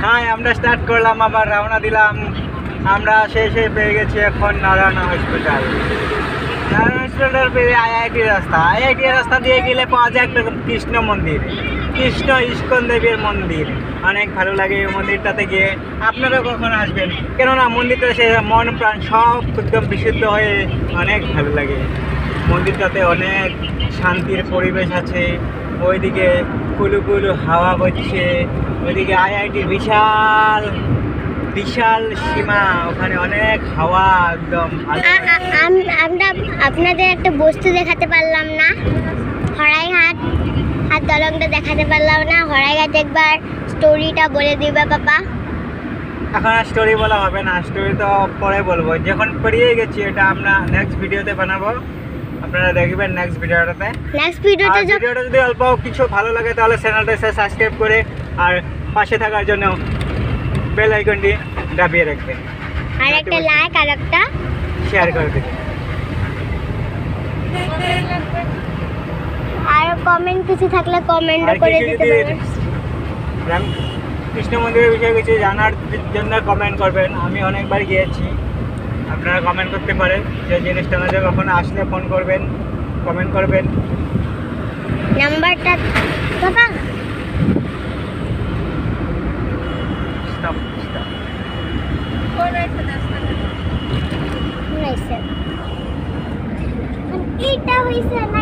হ্যাঁ আমরা স্টার্ট করলাম, আবার রওনা দিলাম। আমরা শেষে পেয়ে গেছি এখন নারায়ণ হসপিটাল। নারায়ণ হসপিটাল পেয়ে আইআইটি রাস্তা, আইআইটি রাস্তা দিয়ে গেলে পাওয়া যায় একটা কৃষ্ণ মন্দির, কৃষ্ণ ইস্কন দেবীর মন্দির। অনেক ভালো লাগে এই মন্দিরটাতে গিয়ে। আপনারাও কখন আসবেন, কেননা মন্দিরটা সে মন প্রাণ সব একদম বিশুদ্ধ হয়ে অনেক ভালো লাগে। মন্দিরটাতে অনেক শান্তির পরিবেশ আছে। ওইদিকে কুলু কুলু হাওয়া বইছে, ওইদিকে আইআইটির বিশাল বিশাল সীমা, ওখানে অনেক হাওয়া একদম। আমরা আপনাদের একটা বস্তু দেখাতে পারলাম না, হরাইঘাট আর দলংটা দেখাতে পারলাম না। হরাইঘাট একবার স্টোরিটা বলে দিবে পাপা। এখন আর স্টোরি বলা হবে না, স্টোরি তো পরে বলবো, যখন পেরিয়ে গেছি এটা আমরা নেক্সট ভিডিওতে বানাবো, আপনারা দেখবেন নেক্সট ভিডিওটাতে। নেক্সট ভিডিওতে ভিডিওটা যদি অল্প কিছু ভালো লাগে তাহলে চ্যানেলটা সাবস্ক্রাইব করে আর পাশে থাকার জন্য বেল আইকনটি দাবিয়ে রাখবেন, আর একটা লাইক আর একটা শেয়ার করে দেবেন, আর কমেন্ট কিছু থাকলে কমেন্টও আর করে কিছু দিতে যদি পারেন। কৃষ্ণ মন্দিরের বিষয়ে কিছু জানার জন্য কমেন্ট করবেন। আমি অনেকবার গিয়েছি, আপনারা কমেন্ট করতে পারেন। যে জিনিসটা না যে কখনো আসলে ফোন করবেন, কমেন্ট করবেন। নাম্বারটা পাপা স্টপ স্টপ। নাইস। এটা হইছে না।